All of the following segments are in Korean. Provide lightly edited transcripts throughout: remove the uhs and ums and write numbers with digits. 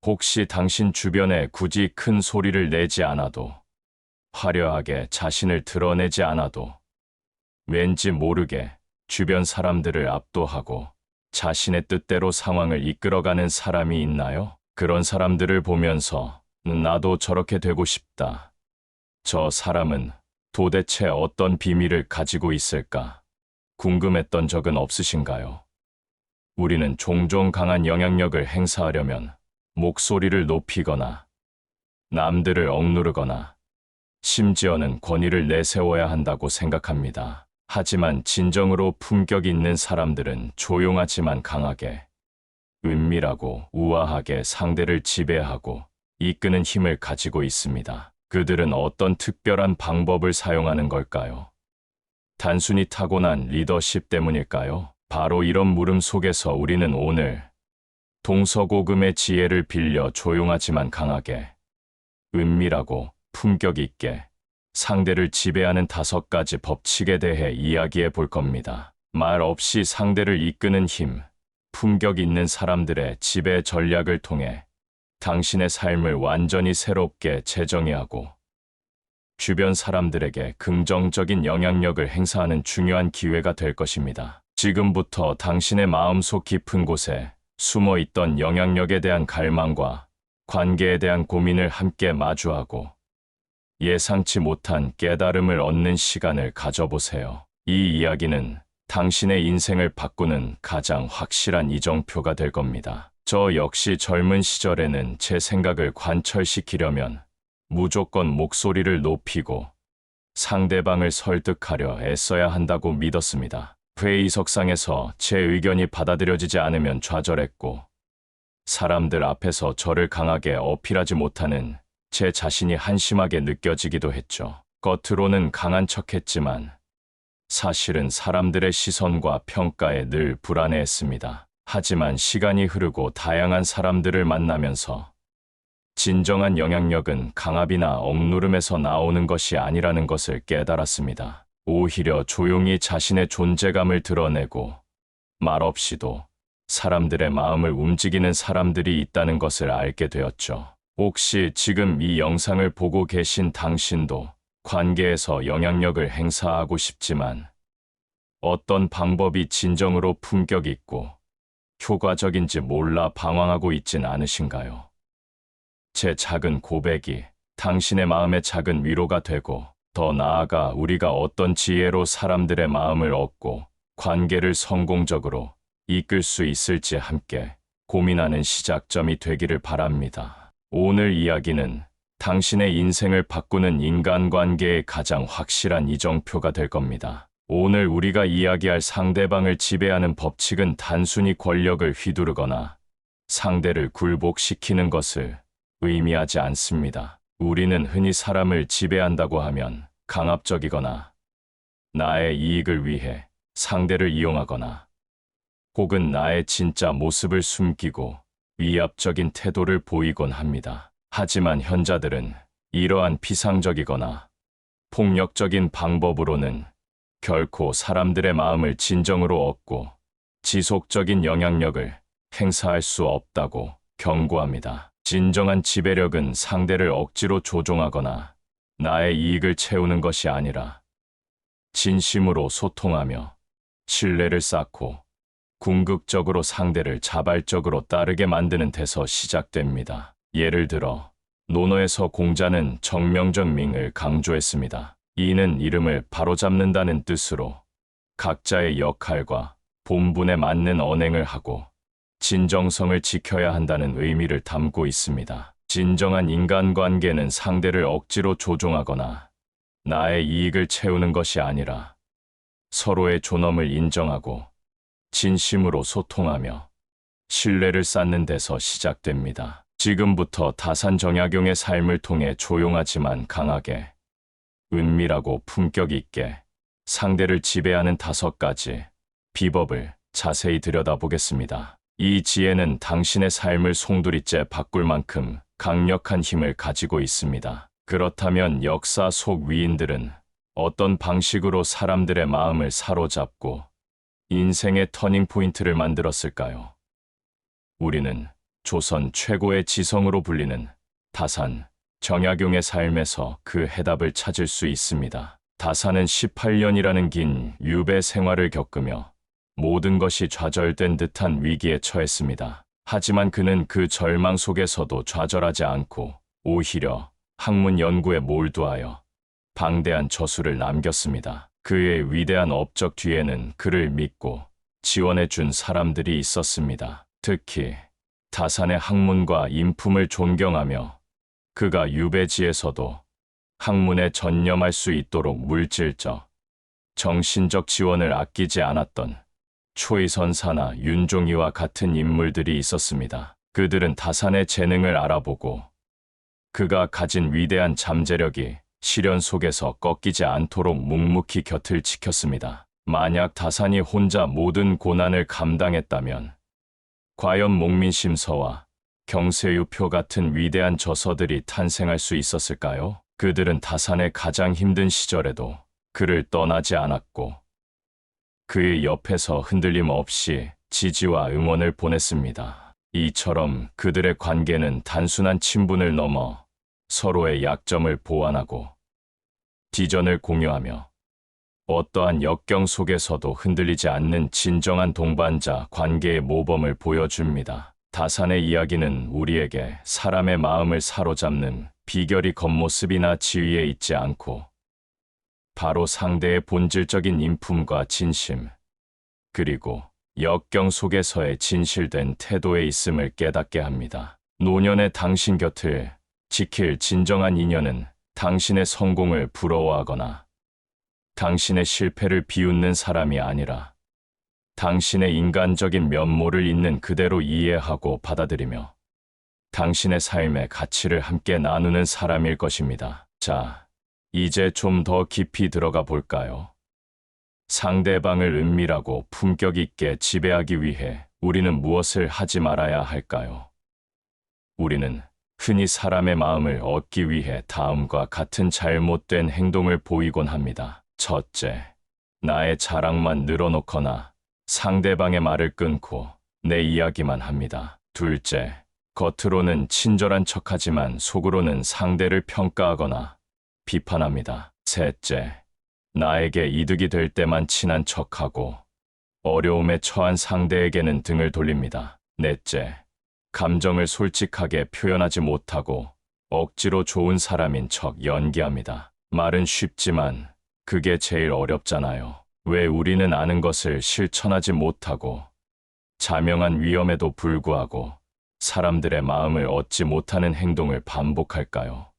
혹시 당신 주변에 굳이 큰 소리를 내지 않아도, 화려하게 자신을 드러내지 않아도, 왠지 모르게 주변 사람들을 압도하고 자신의 뜻대로 상황을 이끌어가는 사람이 있나요? 그런 사람들을 보면서 나도 저렇게 되고 싶다. 저 사람은 도대체 어떤 비밀을 가지고 있을까? 궁금했던 적은 없으신가요? 우리는 종종 강한 영향력을 행사하려면 목소리를 높이거나 남들을 억누르거나 심지어는 권위를 내세워야 한다고 생각합니다. 하지만 진정으로 품격 있는 사람들은 조용하지만 강하게, 은밀하고 우아하게 상대를 지배하고 이끄는 힘을 가지고 있습니다. 그들은 어떤 특별한 방법을 사용하는 걸까요? 단순히 타고난 리더십 때문일까요? 바로 이런 물음 속에서 우리는 오늘 동서고금의 지혜를 빌려 조용하지만 강하게, 은밀하고 품격 있게 상대를 지배하는 5가지 법칙에 대해 이야기해 볼 겁니다. 말 없이 상대를 이끄는 힘, 품격 있는 사람들의 지배 전략을 통해 당신의 삶을 완전히 새롭게 재정의하고 주변 사람들에게 긍정적인 영향력을 행사하는 중요한 기회가 될 것입니다. 지금부터 당신의 마음속 깊은 곳에 숨어 있던 영향력에 대한 갈망과 관계에 대한 고민을 함께 마주하고 예상치 못한 깨달음을 얻는 시간을 가져보세요. 이 이야기는 당신의 인생을 바꾸는 가장 확실한 이정표가 될 겁니다. 저 역시 젊은 시절에는 제 생각을 관철시키려면 무조건 목소리를 높이고 상대방을 설득하려 애써야 한다고 믿었습니다. 회의석상에서 제 의견이 받아들여지지 않으면 좌절했고, 사람들 앞에서 저를 강하게 어필하지 못하는 제 자신이 한심하게 느껴지기도 했죠. 겉으로는 강한 척했지만 사실은 사람들의 시선과 평가에 늘 불안해했습니다. 하지만 시간이 흐르고 다양한 사람들을 만나면서 진정한 영향력은 강압이나 억누름에서 나오는 것이 아니라는 것을 깨달았습니다. 오히려 조용히 자신의 존재감을 드러내고 말없이도 사람들의 마음을 움직이는 사람들이 있다는 것을 알게 되었죠. 혹시 지금 이 영상을 보고 계신 당신도 관계에서 영향력을 행사하고 싶지만 어떤 방법이 진정으로 품격 있고 효과적인지 몰라 방황하고 있진 않으신가요? 제 작은 고백이 당신의 마음에 작은 위로가 되고, 더 나아가 우리가 어떤 지혜로 사람들의 마음을 얻고 관계를 성공적으로 이끌 수 있을지 함께 고민하는 시작점이 되기를 바랍니다. 오늘 이야기는 당신의 인생을 바꾸는 인간관계의 가장 확실한 이정표가 될 겁니다. 오늘 우리가 이야기할 상대방을 지배하는 법칙은 단순히 권력을 휘두르거나 상대를 굴복시키는 것을 의미하지 않습니다. 우리는 흔히 사람을 지배한다고 하면 강압적이거나 나의 이익을 위해 상대를 이용하거나 혹은 나의 진짜 모습을 숨기고 위압적인 태도를 보이곤 합니다. 하지만 현자들은 이러한 피상적이거나 폭력적인 방법으로는 결코 사람들의 마음을 진정으로 얻고 지속적인 영향력을 행사할 수 없다고 경고합니다. 진정한 지배력은 상대를 억지로 조종하거나 나의 이익을 채우는 것이 아니라 진심으로 소통하며 신뢰를 쌓고 궁극적으로 상대를 자발적으로 따르게 만드는 데서 시작됩니다. 예를 들어 논어에서 공자는 정명정밍을 강조했습니다. 이는 이름을 바로잡는다는 뜻으로 각자의 역할과 본분에 맞는 언행을 하고 진정성을 지켜야 한다는 의미를 담고 있습니다. 진정한 인간관계는 상대를 억지로 조종하거나 나의 이익을 채우는 것이 아니라 서로의 존엄을 인정하고 진심으로 소통하며 신뢰를 쌓는 데서 시작됩니다. 지금부터 다산정약용의 삶을 통해 조용하지만 강하게, 은밀하고 품격 있게 상대를 지배하는 5가지 비법을 자세히 들여다보겠습니다. 이 지혜는 당신의 삶을 송두리째 바꿀 만큼 강력한 힘을 가지고 있습니다. 그렇다면 역사 속 위인들은 어떤 방식으로 사람들의 마음을 사로잡고 인생의 터닝포인트를 만들었을까요? 우리는 조선 최고의 지성으로 불리는 다산, 정약용의 삶에서 그 해답을 찾을 수 있습니다. 다산은 18년이라는 긴 유배 생활을 겪으며 모든 것이 좌절된 듯한 위기에 처했습니다. 하지만 그는 그 절망 속에서도 좌절하지 않고 오히려 학문 연구에 몰두하여 방대한 저수를 남겼습니다. 그의 위대한 업적 뒤에는 그를 믿고 지원해 준 사람들이 있었습니다. 특히 다산의 학문과 인품을 존경하며 그가 유배지에서도 학문에 전념할 수 있도록 물질적, 정신적 지원을 아끼지 않았던 초이선사나 윤종이와 같은 인물들이 있었습니다. 그들은 다산의 재능을 알아보고 그가 가진 위대한 잠재력이 시련 속에서 꺾이지 않도록 묵묵히 곁을 지켰습니다. 만약 다산이 혼자 모든 고난을 감당했다면 과연 목민심서와 경세유표 같은 위대한 저서들이 탄생할 수 있었을까요? 그들은 다산의 가장 힘든 시절에도 그를 떠나지 않았고 그의 옆에서 흔들림 없이 지지와 응원을 보냈습니다. 이처럼 그들의 관계는 단순한 친분을 넘어 서로의 약점을 보완하고 비전을 공유하며 어떠한 역경 속에서도 흔들리지 않는 진정한 동반자 관계의 모범을 보여줍니다. 다산의 이야기는 우리에게 사람의 마음을 사로잡는 비결이 겉모습이나 지위에 있지 않고 바로 상대의 본질적인 인품과 진심, 그리고 역경 속에서의 진실된 태도에 있음을 깨닫게 합니다. 노년의 당신 곁을 지킬 진정한 인연은 당신의 성공을 부러워하거나 당신의 실패를 비웃는 사람이 아니라 당신의 인간적인 면모를 있는 그대로 이해하고 받아들이며 당신의 삶의 가치를 함께 나누는 사람일 것입니다. 자, 이제 좀 더 깊이 들어가 볼까요? 상대방을 은밀하고 품격 있게 지배하기 위해 우리는 무엇을 하지 말아야 할까요? 우리는 흔히 사람의 마음을 얻기 위해 다음과 같은 잘못된 행동을 보이곤 합니다. 첫째, 나의 자랑만 늘어놓거나 상대방의 말을 끊고 내 이야기만 합니다. 둘째, 겉으로는 친절한 척하지만 속으로는 상대를 평가하거나 비판합니다. 셋째, 나에게 이득이 될 때만 친한 척하고 어려움에 처한 상대에게는 등을 돌립니다. 넷째, 감정을 솔직하게 표현하지 못하고 억지로 좋은 사람인 척 연기합니다. 말은 쉽지만 그게 제일 어렵잖아요. 왜 우리는 아는 것을 실천하지 못하고 자명한 위험에도 불구하고 사람들의 마음을 얻지 못하는 행동을 반복할까요?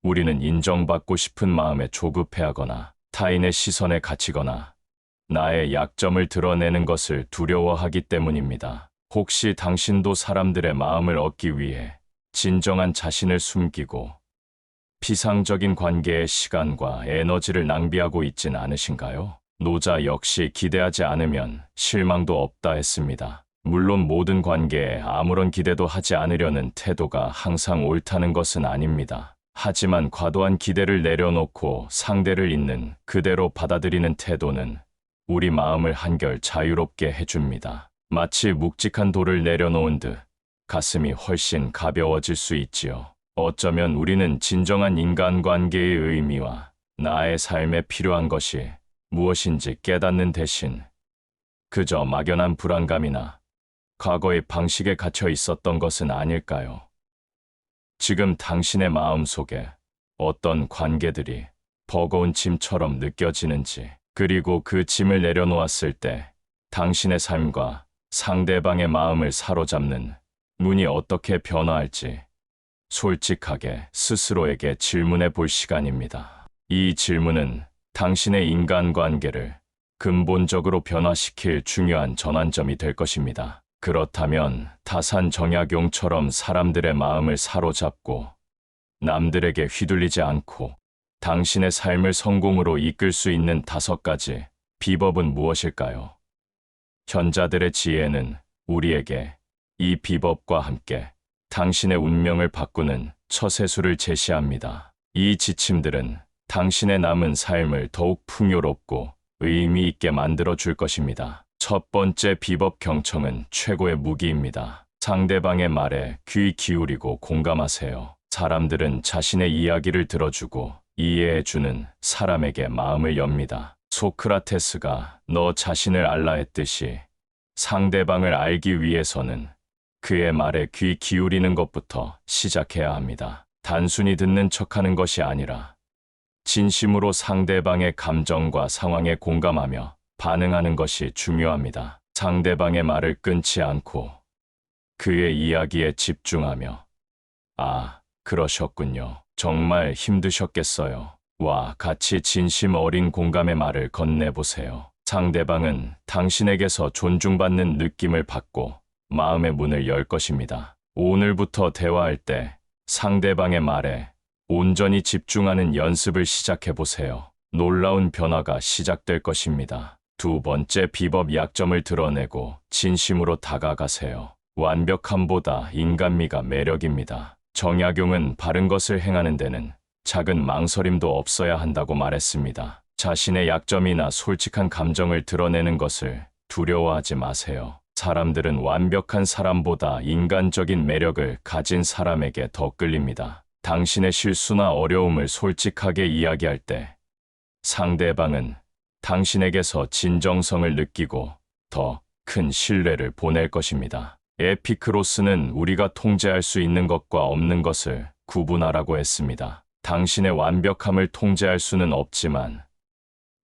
우리는 인정받고 싶은 마음에 조급해하거나 타인의 시선에 갇히거나 나의 약점을 드러내는 것을 두려워하기 때문입니다. 혹시 당신도 사람들의 마음을 얻기 위해 진정한 자신을 숨기고 피상적인 관계에 시간과 에너지를 낭비하고 있진 않으신가요? 노자 역시 기대하지 않으면 실망도 없다 했습니다. 물론 모든 관계에 아무런 기대도 하지 않으려는 태도가 항상 옳다는 것은 아닙니다. 하지만 과도한 기대를 내려놓고 상대를 있는 그대로 받아들이는 태도는 우리 마음을 한결 자유롭게 해줍니다. 마치 묵직한 돌을 내려놓은 듯 가슴이 훨씬 가벼워질 수 있지요. 어쩌면 우리는 진정한 인간관계의 의미와 나의 삶에 필요한 것이 무엇인지 깨닫는 대신 그저 막연한 불안감이나 과거의 방식에 갇혀 있었던 것은 아닐까요? 지금 당신의 마음 속에 어떤 관계들이 버거운 짐처럼 느껴지는지, 그리고 그 짐을 내려놓았을 때 당신의 삶과 상대방의 마음을 사로잡는 문이 어떻게 변화할지 솔직하게 스스로에게 질문해 볼 시간입니다. 이 질문은 당신의 인간관계를 근본적으로 변화시킬 중요한 전환점이 될 것입니다. 그렇다면 다산 정약용처럼 사람들의 마음을 사로잡고 남들에게 휘둘리지 않고 당신의 삶을 성공으로 이끌 수 있는 5가지 비법은 무엇일까요? 현자들의 지혜는 우리에게 이 비법과 함께 당신의 운명을 바꾸는 처세술을 제시합니다. 이 지침들은 당신의 남은 삶을 더욱 풍요롭고 의미 있게 만들어 줄 것입니다. 첫 번째 비법, 경청은 최고의 무기입니다. 상대방의 말에 귀 기울이고 공감하세요. 사람들은 자신의 이야기를 들어주고 이해해주는 사람에게 마음을 엽니다. 소크라테스가 너 자신을 알라 했듯이 상대방을 알기 위해서는 그의 말에 귀 기울이는 것부터 시작해야 합니다. 단순히 듣는 척하는 것이 아니라 진심으로 상대방의 감정과 상황에 공감하며 반응하는 것이 중요합니다. 상대방의 말을 끊지 않고 그의 이야기에 집중하며 아, 그러셨군요. 정말 힘드셨겠어요. 와, 같이 진심 어린 공감의 말을 건네보세요. 상대방은 당신에게서 존중받는 느낌을 받고 마음의 문을 열 것입니다. 오늘부터 대화할 때 상대방의 말에 온전히 집중하는 연습을 시작해보세요. 놀라운 변화가 시작될 것입니다. 두 번째 비법 약점을 드러내고 진심으로 다가가세요. 완벽함보다 인간미가 매력입니다. 정약용은 바른 것을 행하는 데는 작은 망설임도 없어야 한다고 말했습니다. 자신의 약점이나 솔직한 감정을 드러내는 것을 두려워하지 마세요. 사람들은 완벽한 사람보다 인간적인 매력을 가진 사람에게 더 끌립니다. 당신의 실수나 어려움을 솔직하게 이야기할 때 상대방은 당신에게서 진정성을 느끼고 더 큰 신뢰를 보낼 것입니다. 에피크로스는 우리가 통제할 수 있는 것과 없는 것을 구분하라고 했습니다. 당신의 완벽함을 통제할 수는 없지만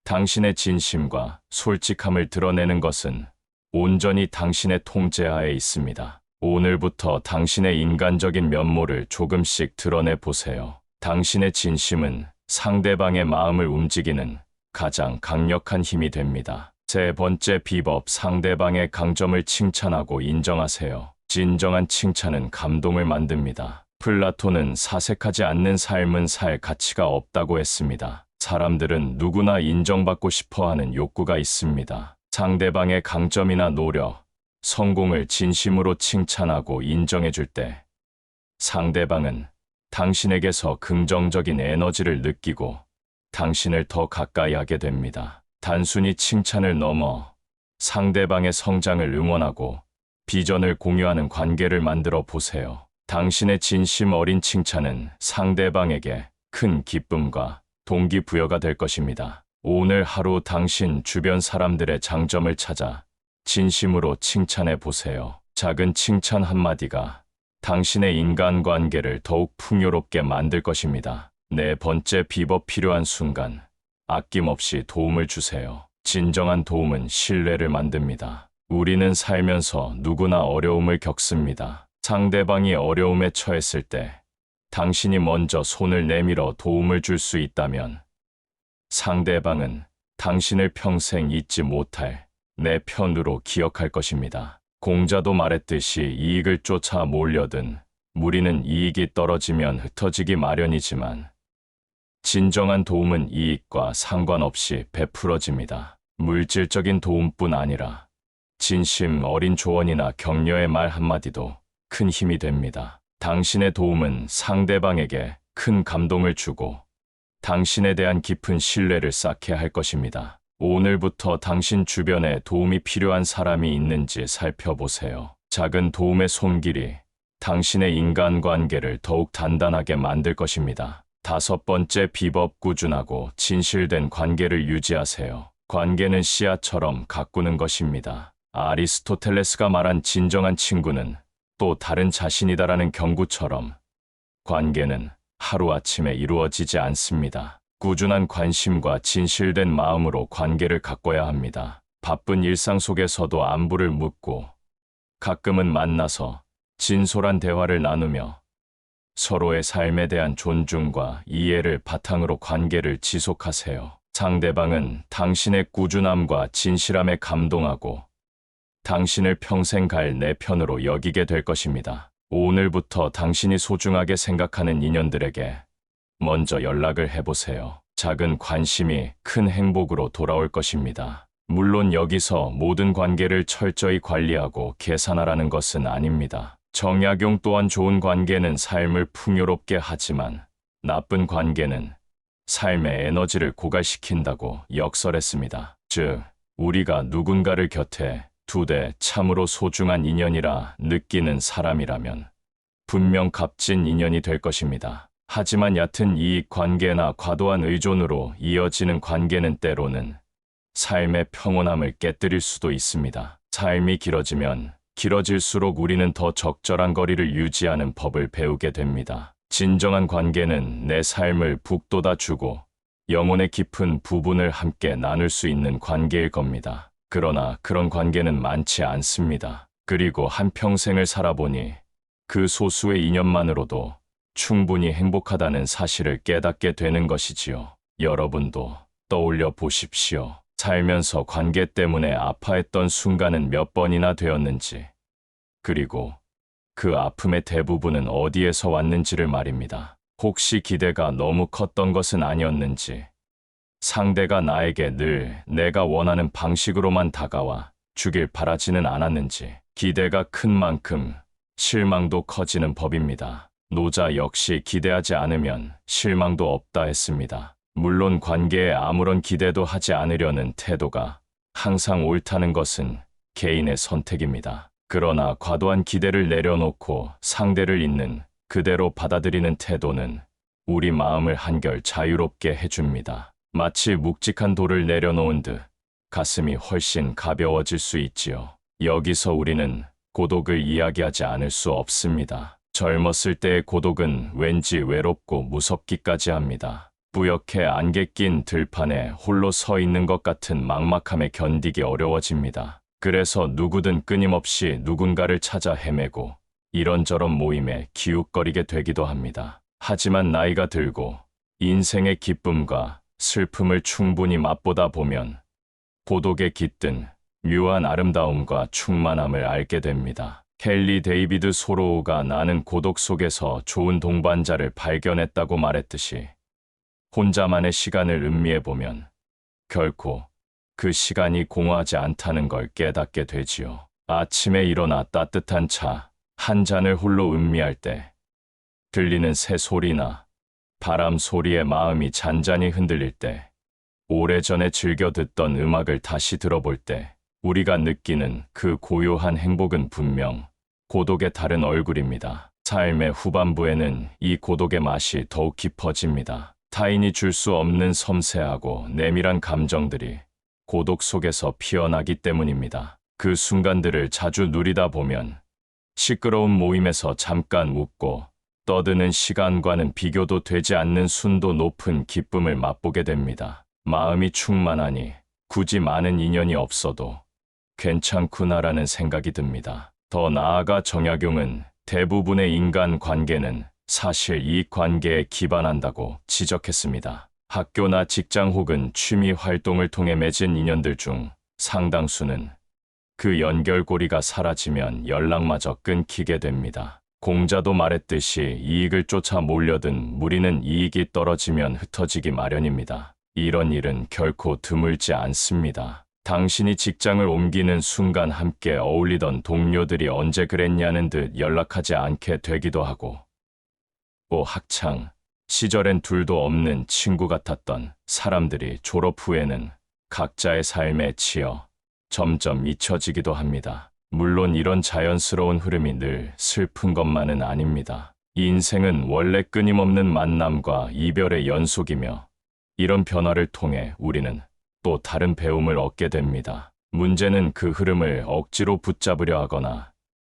당신의 진심과 솔직함을 드러내는 것은 온전히 당신의 통제하에 있습니다. 오늘부터 당신의 인간적인 면모를 조금씩 드러내 보세요. 당신의 진심은 상대방의 마음을 움직이는 가장 강력한 힘이 됩니다. 세 번째 비법, 상대방의 강점을 칭찬하고 인정하세요. 진정한 칭찬은 감동을 만듭니다. 플라톤은 사색하지 않는 삶은 살 가치가 없다고 했습니다. 사람들은 누구나 인정받고 싶어하는 욕구가 있습니다. 상대방의 강점이나 노력, 성공을 진심으로 칭찬하고 인정해줄 때 상대방은 당신에게서 긍정적인 에너지를 느끼고 당신을 더 가까이 하게 됩니다. 단순히 칭찬을 넘어 상대방의 성장을 응원하고 비전을 공유하는 관계를 만들어 보세요. 당신의 진심 어린 칭찬은 상대방에게 큰 기쁨과 동기부여가 될 것입니다. 오늘 하루 당신 주변 사람들의 장점을 찾아 진심으로 칭찬해 보세요. 작은 칭찬 한마디가 당신의 인간관계를 더욱 풍요롭게 만들 것입니다. 네 번째 비법, 필요한 순간 아낌없이 도움을 주세요. 진정한 도움은 신뢰를 만듭니다. 우리는 살면서 누구나 어려움을 겪습니다. 상대방이 어려움에 처했을 때 당신이 먼저 손을 내밀어 도움을 줄 수 있다면 상대방은 당신을 평생 잊지 못할 내 편으로 기억할 것입니다. 공자도 말했듯이 이익을 쫓아 몰려든 무리는 이익이 떨어지면 흩어지기 마련이지만 진정한 도움은 이익과 상관없이 베풀어집니다. 물질적인 도움뿐 아니라 진심 어린 조언이나 격려의 말 한마디도 큰 힘이 됩니다. 당신의 도움은 상대방에게 큰 감동을 주고 당신에 대한 깊은 신뢰를 쌓게 할 것입니다. 오늘부터 당신 주변에 도움이 필요한 사람이 있는지 살펴보세요. 작은 도움의 손길이 당신의 인간관계를 더욱 단단하게 만들 것입니다. 다섯 번째 비법, 꾸준하고 진실된 관계를 유지하세요. 관계는 씨앗처럼 가꾸는 것입니다. 아리스토텔레스가 말한 진정한 친구는 또 다른 자신이다라는 경구처럼 관계는 하루아침에 이루어지지 않습니다. 꾸준한 관심과 진실된 마음으로 관계를 가꿔야 합니다. 바쁜 일상 속에서도 안부를 묻고 가끔은 만나서 진솔한 대화를 나누며 서로의 삶에 대한 존중과 이해를 바탕으로 관계를 지속하세요. 상대방은 당신의 꾸준함과 진실함에 감동하고 당신을 평생 갈 내 편으로 여기게 될 것입니다. 오늘부터 당신이 소중하게 생각하는 인연들에게 먼저 연락을 해보세요. 작은 관심이 큰 행복으로 돌아올 것입니다. 물론 여기서 모든 관계를 철저히 관리하고 계산하라는 것은 아닙니다. 정약용 또한 좋은 관계는 삶을 풍요롭게 하지만 나쁜 관계는 삶의 에너지를 고갈시킨다고 역설했습니다. 즉, 우리가 누군가를 곁에 두 대 참으로 소중한 인연이라 느끼는 사람이라면 분명 값진 인연이 될 것입니다. 하지만 얕은 이익 관계나 과도한 의존으로 이어지는 관계는 때로는 삶의 평온함을 깨뜨릴 수도 있습니다. 삶이 길어지면 길어질수록 우리는 더 적절한 거리를 유지하는 법을 배우게 됩니다. 진정한 관계는 내 삶을 북돋아주고 영혼의 깊은 부분을 함께 나눌 수 있는 관계일 겁니다. 그러나 그런 관계는 많지 않습니다. 그리고 한평생을 살아보니 그 소수의 인연만으로도 충분히 행복하다는 사실을 깨닫게 되는 것이지요. 여러분도 떠올려 보십시오. 살면서 관계 때문에 아파했던 순간은 몇 번이나 되었는지, 그리고 그 아픔의 대부분은 어디에서 왔는지를 말입니다. 혹시 기대가 너무 컸던 것은 아니었는지, 상대가 나에게 늘 내가 원하는 방식으로만 다가와 주길 바라지는 않았는지, 기대가 큰 만큼 실망도 커지는 법입니다. 노자 역시 기대하지 않으면 실망도 없다 했습니다. 물론 관계에 아무런 기대도 하지 않으려는 태도가 항상 옳다는 것은 개인의 선택입니다. 그러나 과도한 기대를 내려놓고 상대를 있는 그대로 받아들이는 태도는 우리 마음을 한결 자유롭게 해줍니다. 마치 묵직한 돌을 내려놓은 듯 가슴이 훨씬 가벼워질 수 있지요. 여기서 우리는 고독을 이야기하지 않을 수 없습니다. 젊었을 때의 고독은 왠지 외롭고 무섭기까지 합니다. 뿌옇게 안개 낀 들판에 홀로 서 있는 것 같은 막막함에 견디기 어려워집니다. 그래서 누구든 끊임없이 누군가를 찾아 헤매고 이런저런 모임에 기웃거리게 되기도 합니다. 하지만 나이가 들고 인생의 기쁨과 슬픔을 충분히 맛보다 보면 고독에 깃든 묘한 아름다움과 충만함을 알게 됩니다. 헨리 데이비드 소로우가 나는 고독 속에서 좋은 동반자를 발견했다고 말했듯이 혼자만의 시간을 음미해보면 결코 그 시간이 공허하지 않다는 걸 깨닫게 되지요. 아침에 일어나 따뜻한 차 한 잔을 홀로 음미할 때 들리는 새 소리나 바람 소리에 마음이 잔잔히 흔들릴 때, 오래전에 즐겨 듣던 음악을 다시 들어볼 때 우리가 느끼는 그 고요한 행복은 분명 고독의 다른 얼굴입니다. 삶의 후반부에는 이 고독의 맛이 더욱 깊어집니다. 타인이 줄 수 없는 섬세하고 내밀한 감정들이 고독 속에서 피어나기 때문입니다. 그 순간들을 자주 누리다 보면 시끄러운 모임에서 잠깐 웃고 떠드는 시간과는 비교도 되지 않는 순도 높은 기쁨을 맛보게 됩니다. 마음이 충만하니 굳이 많은 인연이 없어도 괜찮구나라는 생각이 듭니다. 더 나아가 정약용은 대부분의 인간 관계는 사실 이익 관계에 기반한다고 지적했습니다. 학교나 직장 혹은 취미 활동을 통해 맺은 인연들 중 상당수는 그 연결고리가 사라지면 연락마저 끊기게 됩니다. 공자도 말했듯이 이익을 쫓아 몰려든 무리는 이익이 떨어지면 흩어지기 마련입니다. 이런 일은 결코 드물지 않습니다. 당신이 직장을 옮기는 순간 함께 어울리던 동료들이 언제 그랬냐는 듯 연락하지 않게 되기도 하고, 또 학창 시절엔 둘도 없는 친구 같았던 사람들이 졸업 후에는 각자의 삶에 치여 점점 잊혀지기도 합니다. 물론 이런 자연스러운 흐름이 늘 슬픈 것만은 아닙니다. 인생은 원래 끊임없는 만남과 이별의 연속이며 이런 변화를 통해 우리는 또 다른 배움을 얻게 됩니다. 문제는 그 흐름을 억지로 붙잡으려 하거나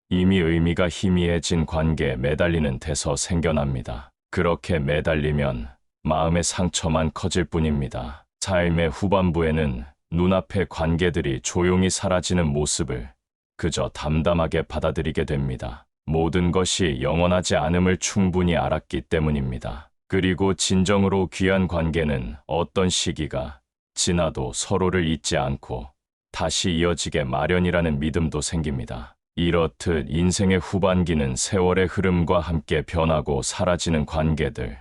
이미 의미가 희미해진 관계에 매달리는 데서 생겨납니다. 그렇게 매달리면 마음의 상처만 커질 뿐입니다. 삶의 후반부에는 눈앞의 관계들이 조용히 사라지는 모습을 그저 담담하게 받아들이게 됩니다. 모든 것이 영원하지 않음을 충분히 알았기 때문입니다. 그리고 진정으로 귀한 관계는 어떤 시기가 지나도 서로를 잊지 않고 다시 이어지게 마련이라는 믿음도 생깁니다. 이렇듯 인생의 후반기는 세월의 흐름과 함께 변하고 사라지는 관계들,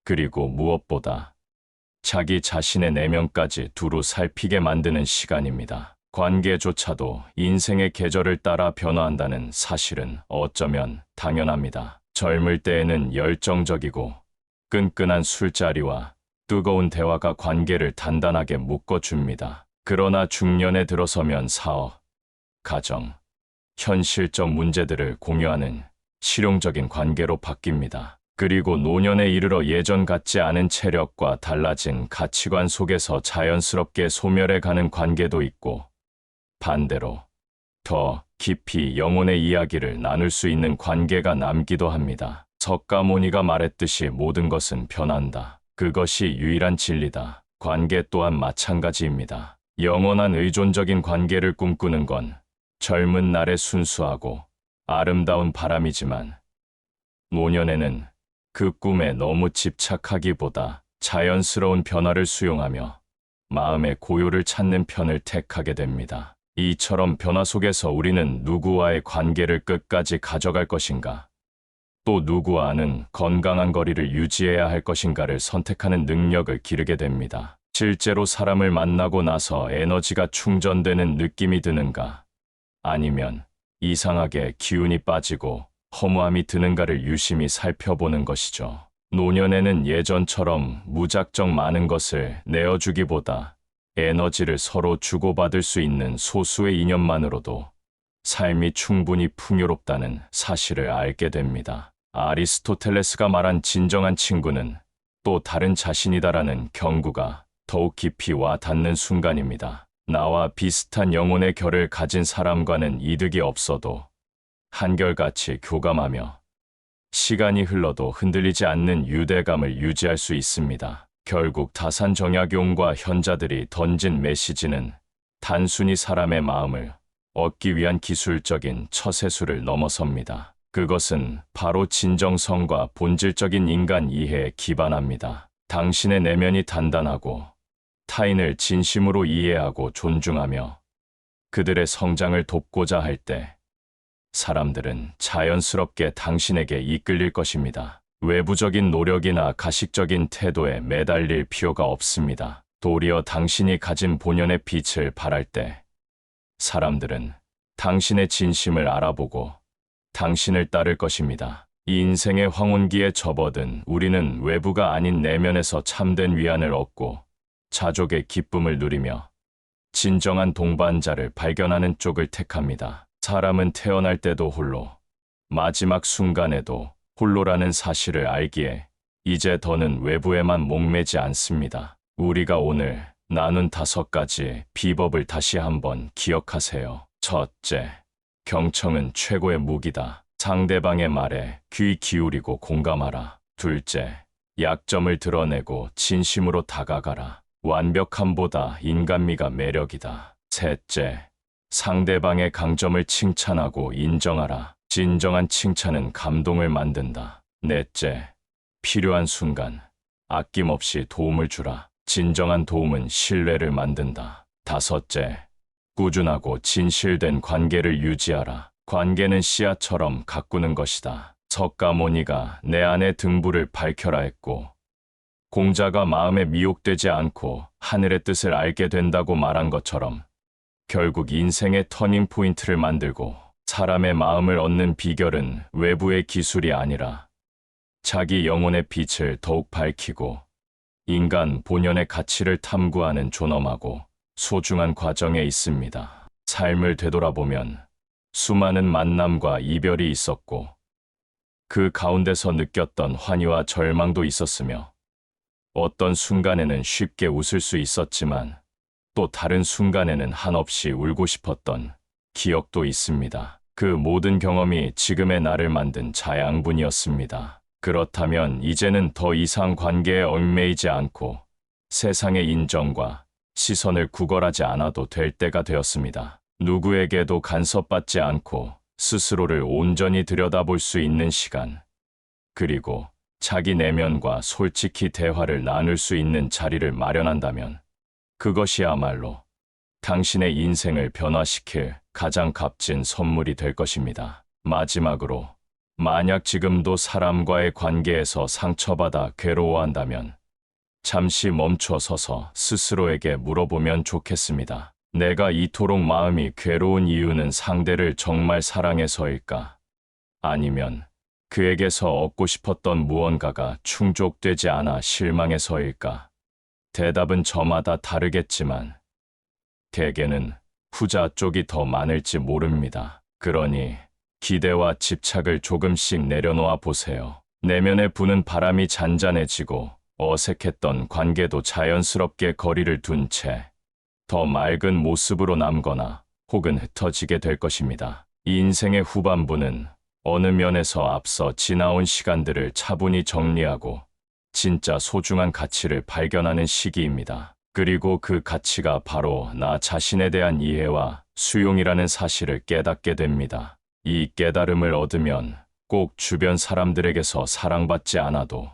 그리고 무엇보다 자기 자신의 내면까지 두루 살피게 만드는 시간입니다. 관계조차도 인생의 계절을 따라 변화한다는 사실은 어쩌면 당연합니다. 젊을 때에는 열정적이고 끈끈한 술자리와 뜨거운 대화가 관계를 단단하게 묶어줍니다. 그러나 중년에 들어서면 사업, 가정, 현실적 문제들을 공유하는 실용적인 관계로 바뀝니다. 그리고 노년에 이르러 예전 같지 않은 체력과 달라진 가치관 속에서 자연스럽게 소멸해가는 관계도 있고, 반대로 더 깊이 영혼의 이야기를 나눌 수 있는 관계가 남기도 합니다. 석가모니가 말했듯이 모든 것은 변한다. 그것이 유일한 진리다. 관계 또한 마찬가지입니다. 영원한 의존적인 관계를 꿈꾸는 건 젊은 날의 순수하고 아름다운 바람이지만, 노년에는 그 꿈에 너무 집착하기보다 자연스러운 변화를 수용하며 마음의 고요를 찾는 편을 택하게 됩니다. 이처럼 변화 속에서 우리는 누구와의 관계를 끝까지 가져갈 것인가, 또 누구와는 건강한 거리를 유지해야 할 것인가를 선택하는 능력을 기르게 됩니다. 실제로 사람을 만나고 나서 에너지가 충전되는 느낌이 드는가, 아니면 이상하게 기운이 빠지고 허무함이 드는가를 유심히 살펴보는 것이죠. 노년에는 예전처럼 무작정 많은 것을 내어주기보다 에너지를 서로 주고받을 수 있는 소수의 인연만으로도 삶이 충분히 풍요롭다는 사실을 알게 됩니다. 아리스토텔레스가 말한 진정한 친구는 또 다른 자신이다라는 경구가 더욱 깊이 와 닿는 순간입니다. 나와 비슷한 영혼의 결을 가진 사람과는 이득이 없어도 한결같이 교감하며 시간이 흘러도 흔들리지 않는 유대감을 유지할 수 있습니다. 결국 다산정약용과 현자들이 던진 메시지는 단순히 사람의 마음을 얻기 위한 기술적인 처세술을 넘어섭니다. 그것은 바로 진정성과 본질적인 인간 이해에 기반합니다. 당신의 내면이 단단하고 타인을 진심으로 이해하고 존중하며 그들의 성장을 돕고자 할 때 사람들은 자연스럽게 당신에게 이끌릴 것입니다. 외부적인 노력이나 가식적인 태도에 매달릴 필요가 없습니다. 도리어 당신이 가진 본연의 빛을 발할 때 사람들은 당신의 진심을 알아보고 당신을 따를 것입니다. 이 인생의 황혼기에 접어든 우리는 외부가 아닌 내면에서 참된 위안을 얻고 자족의 기쁨을 누리며 진정한 동반자를 발견하는 쪽을 택합니다. 사람은 태어날 때도 홀로, 마지막 순간에도 홀로라는 사실을 알기에 이제 더는 외부에만 목매지 않습니다. 우리가 오늘 나눈 5가지 비법을 다시 한번 기억하세요. 첫째, 경청은 최고의 무기다. 상대방의 말에 귀 기울이고 공감하라. 둘째, 약점을 드러내고 진심으로 다가가라. 완벽함보다 인간미가 매력이다. 셋째, 상대방의 강점을 칭찬하고 인정하라. 진정한 칭찬은 감동을 만든다. 넷째, 필요한 순간 아낌없이 도움을 주라. 진정한 도움은 신뢰를 만든다. 다섯째, 꾸준하고 진실된 관계를 유지하라. 관계는 씨앗처럼 가꾸는 것이다. 석가모니가 내 안의 등불을 밝혀라 했고, 공자가 마음에 미혹되지 않고 하늘의 뜻을 알게 된다고 말한 것처럼 결국 인생의 터닝 포인트를 만들고 사람의 마음을 얻는 비결은 외부의 기술이 아니라 자기 영혼의 빛을 더욱 밝히고 인간 본연의 가치를 탐구하는 존엄하고 소중한 과정에 있습니다. 삶을 되돌아보면 수많은 만남과 이별이 있었고 그 가운데서 느꼈던 환희와 절망도 있었으며 어떤 순간에는 쉽게 웃을 수 있었지만 또 다른 순간에는 한없이 울고 싶었던 기억도 있습니다. 그 모든 경험이 지금의 나를 만든 자양분이었습니다. 그렇다면 이제는 더 이상 관계에 얽매이지 않고 세상의 인정과 시선을 구걸하지 않아도 될 때가 되었습니다. 누구에게도 간섭받지 않고 스스로를 온전히 들여다볼 수 있는 시간, 그리고 자기 내면과 솔직히 대화를 나눌 수 있는 자리를 마련한다면 그것이야말로 당신의 인생을 변화시킬 가장 값진 선물이 될 것입니다. 마지막으로, 만약 지금도 사람과의 관계에서 상처받아 괴로워한다면 잠시 멈춰 서서 스스로에게 물어보면 좋겠습니다. 내가 이토록 마음이 괴로운 이유는 상대를 정말 사랑해서일까? 아니면 그에게서 얻고 싶었던 무언가가 충족되지 않아 실망해서일까? 대답은 저마다 다르겠지만 대개는 후자 쪽이 더 많을지 모릅니다. 그러니 기대와 집착을 조금씩 내려놓아 보세요. 내면에 부는 바람이 잔잔해지고 어색했던 관계도 자연스럽게 거리를 둔 채 더 맑은 모습으로 남거나 혹은 흩어지게 될 것입니다. 이 인생의 후반부는 어느 면에서 앞서 지나온 시간들을 차분히 정리하고 진짜 소중한 가치를 발견하는 시기입니다. 그리고 그 가치가 바로 나 자신에 대한 이해와 수용이라는 사실을 깨닫게 됩니다. 이 깨달음을 얻으면 꼭 주변 사람들에게서 사랑받지 않아도,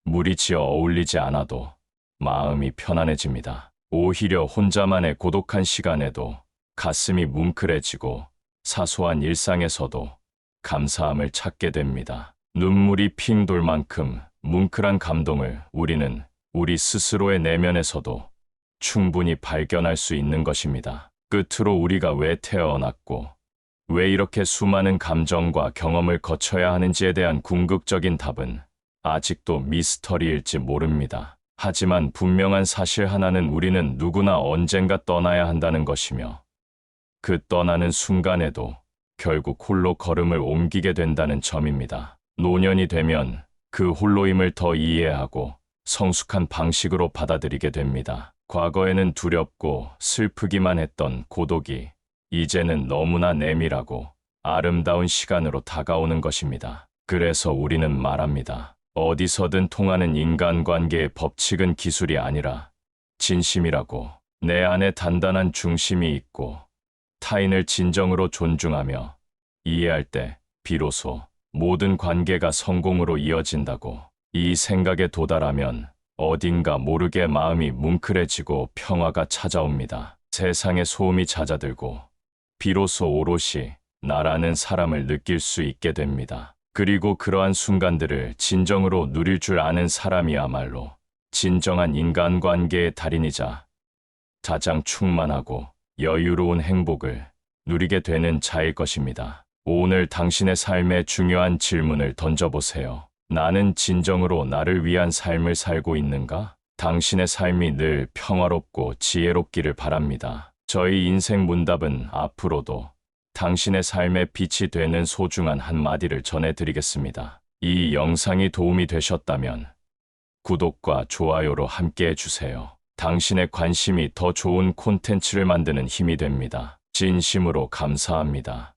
무리지어 어울리지 않아도 마음이 편안해집니다. 오히려 혼자만의 고독한 시간에도 가슴이 뭉클해지고 사소한 일상에서도 감사함을 찾게 됩니다. 눈물이 핑 돌 만큼 뭉클한 감동을 우리는 우리 스스로의 내면에서도 충분히 발견할 수 있는 것입니다. 끝으로 우리가 왜 태어났고 왜 이렇게 수많은 감정과 경험을 거쳐야 하는지에 대한 궁극적인 답은 아직도 미스터리일지 모릅니다. 하지만 분명한 사실 하나는 우리는 누구나 언젠가 떠나야 한다는 것이며 그 떠나는 순간에도 결국 홀로 걸음을 옮기게 된다는 점입니다. 노년이 되면 그 홀로임을 더 이해하고 성숙한 방식으로 받아들이게 됩니다. 과거에는 두렵고 슬프기만 했던 고독이 이제는 너무나 내밀하고 아름다운 시간으로 다가오는 것입니다. 그래서 우리는 말합니다. 어디서든 통하는 인간관계의 법칙은 기술이 아니라 진심이라고. 내 안에 단단한 중심이 있고 타인을 진정으로 존중하며 이해할 때 비로소 모든 관계가 성공으로 이어진다고. 이 생각에 도달하면 어딘가 모르게 마음이 뭉클해지고 평화가 찾아옵니다. 세상의 소음이 잦아들고 비로소 오롯이 나라는 사람을 느낄 수 있게 됩니다. 그리고 그러한 순간들을 진정으로 누릴 줄 아는 사람이야말로 진정한 인간관계의 달인이자 가장 충만하고 여유로운 행복을 누리게 되는 자일 것입니다. 오늘 당신의 삶에 중요한 질문을 던져보세요. 나는 진정으로 나를 위한 삶을 살고 있는가? 당신의 삶이 늘 평화롭고 지혜롭기를 바랍니다. 저희 인생 문답은 앞으로도 당신의 삶에 빛이 되는 소중한 한마디를 전해드리겠습니다. 이 영상이 도움이 되셨다면 구독과 좋아요로 함께 해주세요. 당신의 관심이 더 좋은 콘텐츠를 만드는 힘이 됩니다. 진심으로 감사합니다.